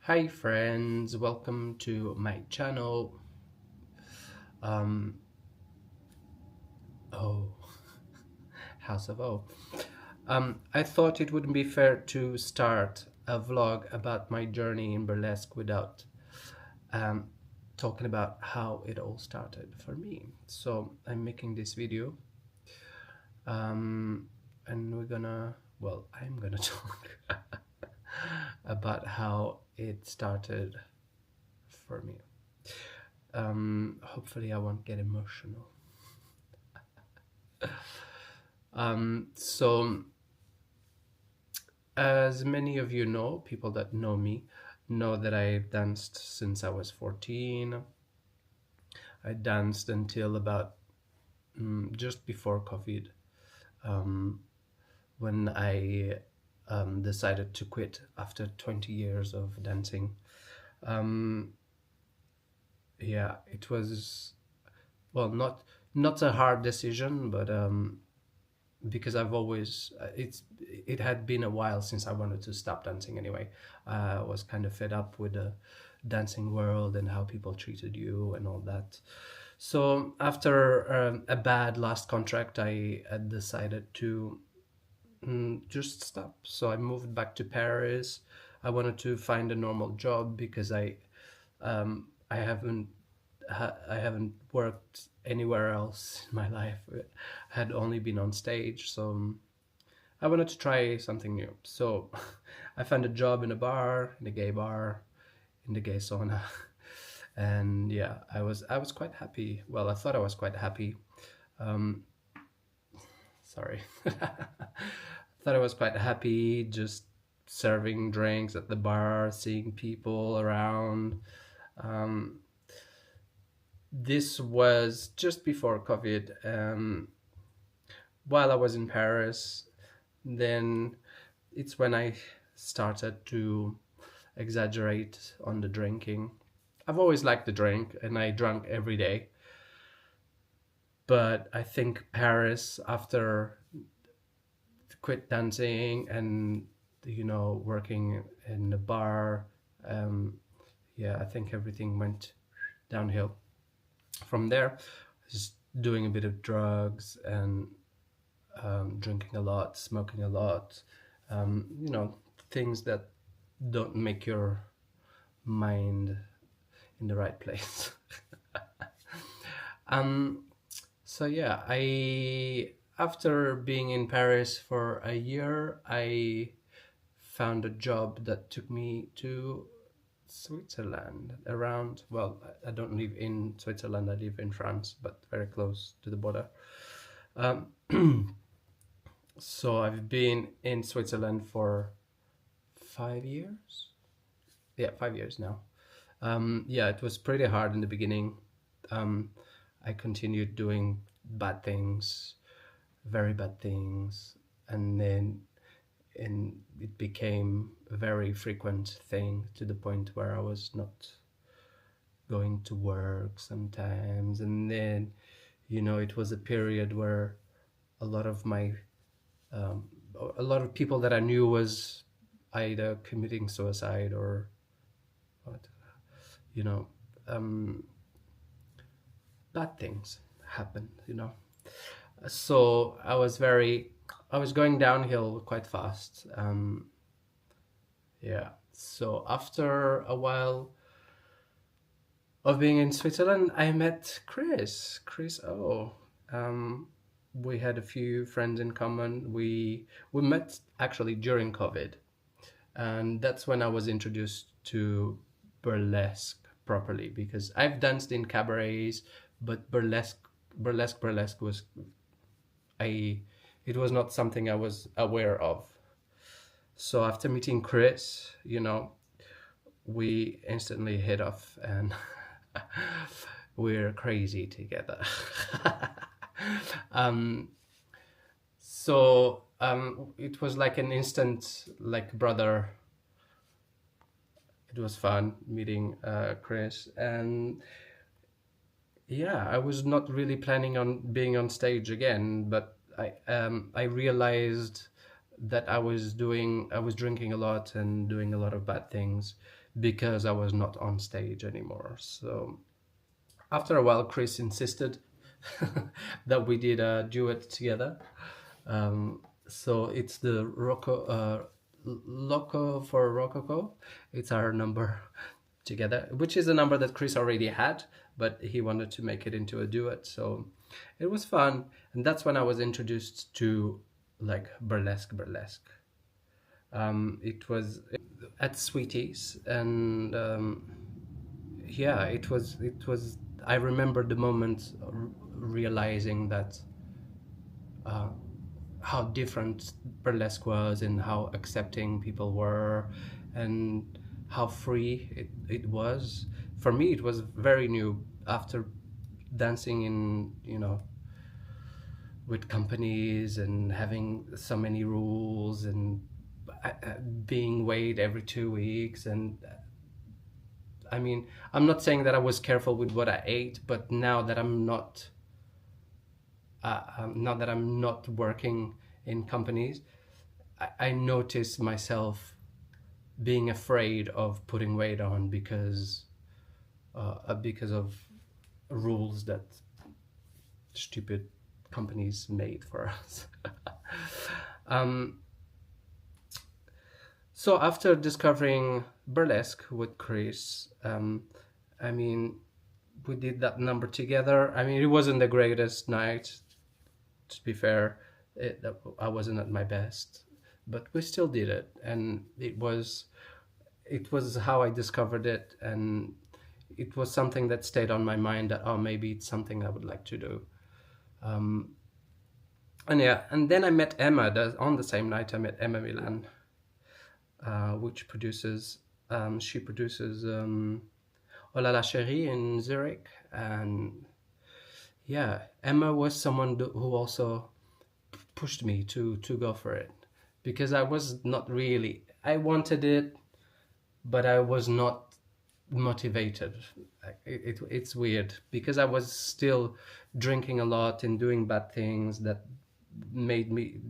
Hi friends, welcome to my channel. Um, oh, House of O. I thought it wouldn't be fair to start a vlog about my journey in burlesque without um, talking about how it all started for me. So I'm making this video, and I'm gonna talk about how it started for me. Hopefully I won't get emotional. So as many of you know, people that know me know that I've danced since I was 14. I danced until about just before COVID, um, when I decided to quit after 20 years of dancing. Um, yeah, it was, well, not a hard decision, but because I've always it had been a while since I wanted to stop dancing anyway. I was kind of fed up with the dancing world and how people treated you and all that. So after a bad last contract, I had decided to just stop. So I moved back to Paris. I wanted to find a normal job because I haven't worked anywhere else in my life. I had only been on stage, so I wanted to try something new. So I found a job in a bar, in a gay bar, in the gay sauna, and yeah, I was quite happy. Well, I thought I was quite happy. Um, Sorry, thought I was quite happy just serving drinks at the bar, seeing people around. Um, this was just before COVID. While I was in Paris, then it's when I started to exaggerate on the drinking. I've always liked the drink and I drank every day. But I think Paris, after quit dancing and working in the bar, yeah, I think everything went downhill from there. Just doing a bit of drugs and drinking a lot, smoking a lot, things that don't make your mind in the right place. um, so yeah, after being in Paris for a year, I found a job that took me to Switzerland around, well, I don't live in Switzerland, I live in France, but very close to the border. Um, so I've been in Switzerland for 5 years. Yeah, 5 years now. Yeah, it was pretty hard in the beginning. Um, I continued doing bad things, very bad things, and then it became a very frequent thing to the point where I was not going to work sometimes. And then, it was a period where a lot of my um, a lot of people that I knew was either committing suicide or what, you know, um, bad things happened. So I was going downhill quite fast. Yeah. So after a while of being in Switzerland, I met Chris O. We had a few friends in common. We met actually during COVID, and that's when I was introduced to burlesque properly, because I've danced in cabarets, but burlesque was I it was not something I was aware of. So after meeting Chris, we instantly hit off, and we're crazy together. um, it was like an instant, like, brother. It was fun meeting Chris, and yeah, I was not really planning on being on stage again, but I realized that I was drinking a lot and doing a lot of bad things because I was not on stage anymore. So after a while, Chris insisted that we did a duet together. So it's the Loco for Rococo. It's our number together, which is a number that Chris already had, but he wanted to make it into a duet. So it was fun, and that's when I was introduced to like burlesque. It was at Sweeties, and yeah, it was. I remember the moment realizing that how different burlesque was and how accepting people were and how free it was. For me, it was very new after dancing in, with companies and having so many rules and being weighed every 2 weeks. And I mean, I'm not saying that I was careful with what I ate, but now that I'm not working in companies, I notice myself being afraid of putting weight on because of rules that stupid companies made for us. um, so after discovering burlesque with Chris, I mean, we did that number together. I mean, it wasn't the greatest night, to be fair. I wasn't at my best, but we still did it, and it was how I discovered it, and it was something that stayed on my mind, that maybe it's something I would like to do. And yeah, and then I met Emma. On the same night, I met Emma Milan, which produces she produces Oh La La Chérie in Zurich. And yeah, Emma was someone who also pushed me to go for it, because I was not really, I wanted it, but I was not motivated. It's weird, because I was still drinking a lot and doing bad things that made me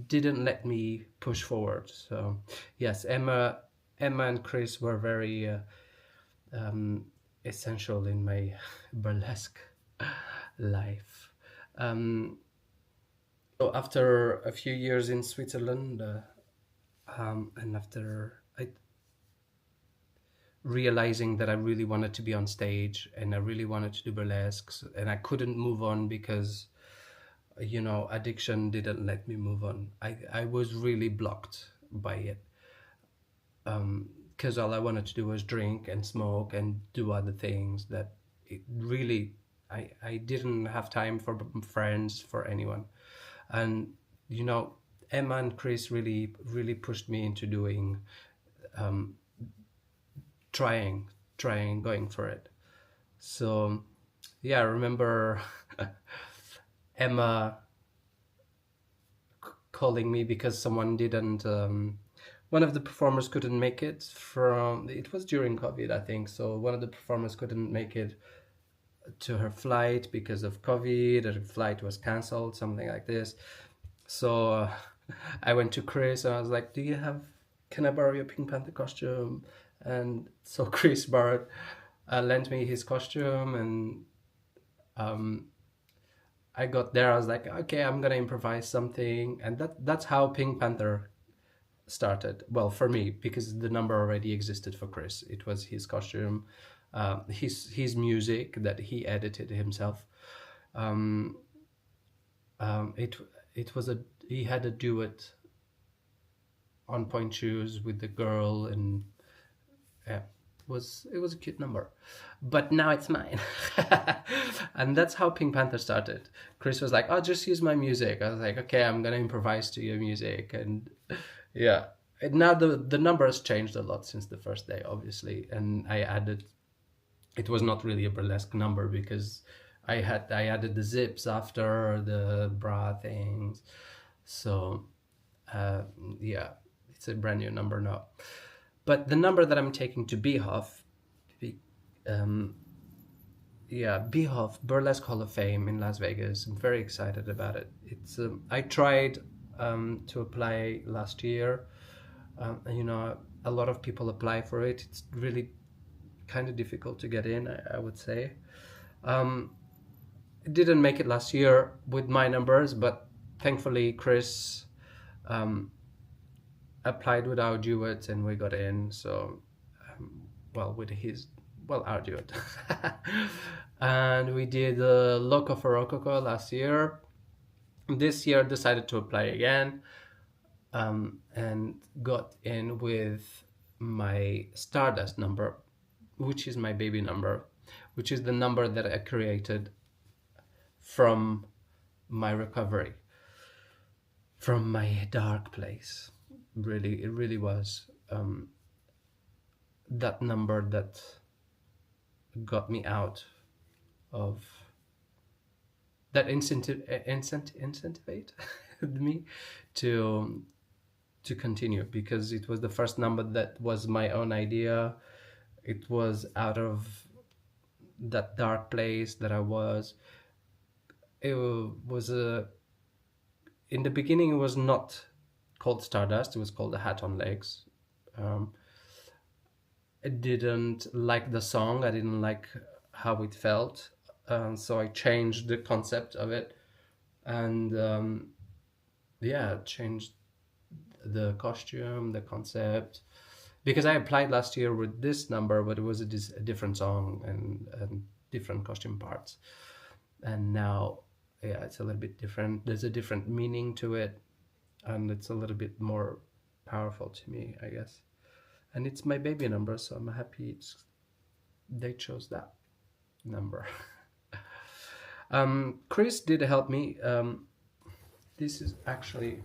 didn't let me push forward. So yes, Emma and Chris were very essential in my burlesque life. So after a few years in Switzerland, and after realizing that I really wanted to be on stage and I really wanted to do burlesque, and I couldn't move on because addiction didn't let me move on. I was really blocked by it, because all I wanted to do was drink and smoke and do other things that it really, I didn't have time for friends, for anyone. And Emma and Chris really really pushed me into doing, trying going for it. So yeah, I remember Emma calling me because someone didn't one of the performers couldn't make it. It was during COVID, I think. So one of the performers couldn't make it to her flight because of COVID. Her flight was cancelled, something like this. So I went to Chris and I was like, can I borrow your Pink Panther costume? And so Chris lent me his costume, and I got there. I was like, okay, I'm gonna improvise something, and that's how Pink Panther started. Well, for me, because the number already existed for Chris. It was his costume, his music that he edited himself. It was he had a duet on Point Shoes with the girl, and yeah, it was a cute number, but now it's mine. And that's how Pink Panther started. Chris was like, "Oh, just use my music." I was like, "Okay, I'm gonna improvise to your music." And yeah, and now the number has changed a lot since the first day, obviously, and I added. It was not really a burlesque number because I added the zips after the bra things, so yeah, it's a brand new number now. But the number that I'm taking to Beehoff, Beehoff Burlesque Hall of Fame in Las Vegas. I'm very excited about it. I tried to apply last year. a lot of people apply for it. It's really kind of difficult to get in, I would say. It didn't make it last year with my numbers, but thankfully Chris applied with our duet and we got in. So, well, with his, well, our duet. And we did Loco for Rococo last year. This year decided to apply again, and got in with my Stardust number, which is my baby number, which is the number that I created from my recovery, from my dark place. Really, it really was that number that got me out of that incentivate me to continue, because it was the first number that was my own idea. It was out of that dark place that I was. It was in the beginning it was not called Stardust, it was called The Hat on Legs. I didn't like the song, I didn't like how it felt, so I changed the concept of it, and yeah, changed the costume, the concept, because I applied last year with this number, but it was a different song and different costume parts, and now, yeah, it's a little bit different. There's a different meaning to it, and it's a little bit more powerful to me, I guess. And it's my baby number, so I'm happy they chose that number. Chris did help me. This is actually,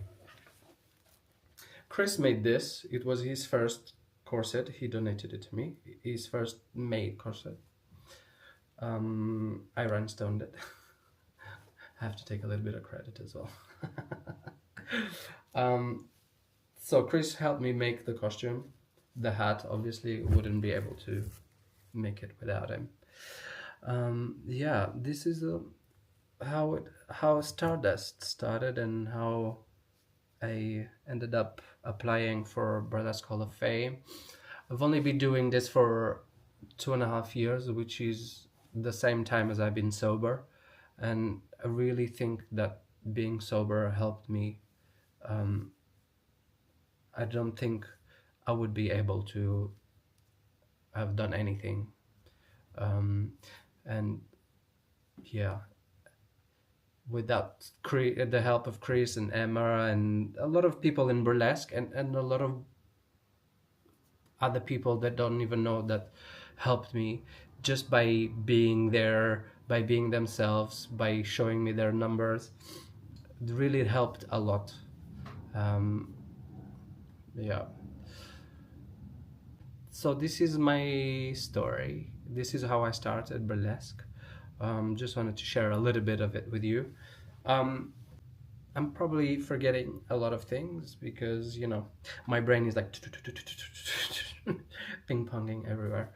Chris made this. It was his first corset. He donated it to me. His first made corset. I rhinestoned it. I have to take a little bit of credit as well. So Chris helped me make the costume. The hat, obviously, wouldn't be able to make it without him. Yeah, this is how Stardust started and how I ended up applying for Burlesque Hall of Fame. I've only been doing this for 2.5 years, which is the same time as I've been sober, and I really think that being sober helped me. I don't think I would be able to have done anything, and yeah, without the help of Chris and Emma and a lot of people in Burlesque, and a lot of other people that don't even know that helped me, just by being there, by being themselves, by showing me their numbers. It really helped a lot. Yeah. So this is my story. This is how I started Burlesque. Just wanted to share a little bit of it with you. I'm probably forgetting a lot of things because, you know, my brain is like ping-ponging everywhere.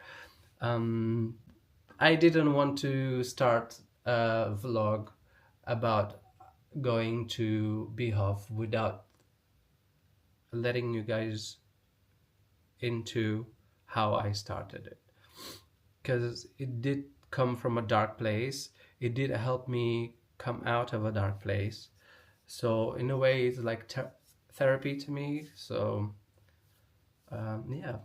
I didn't want to start a vlog about going to Beehoff without letting you guys into how I started it, because it did come from a dark place. It did help me come out of a dark place. So in a way, it's like therapy to me. So yeah.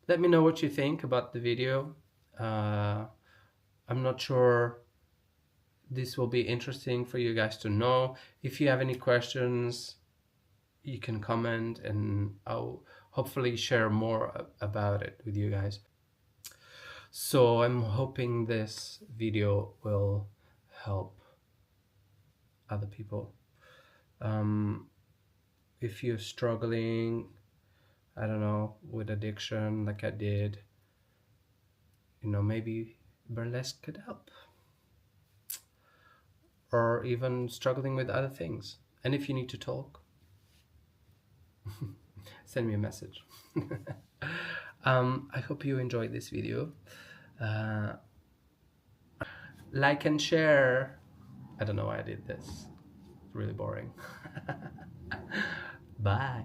Let me know what you think about the video. I'm not sure this will be interesting for you guys to know. If you have any questions, you can comment and I'll hopefully share more about it with you guys. So I'm hoping this video will help other people. If you're struggling, I don't know, with addiction like I did, you know, maybe Burlesque could help. Or even struggling with other things. And if you need to talk, send me a message. I hope you enjoyed this video. Like and share, I don't know why I did this. It's really boring. Bye.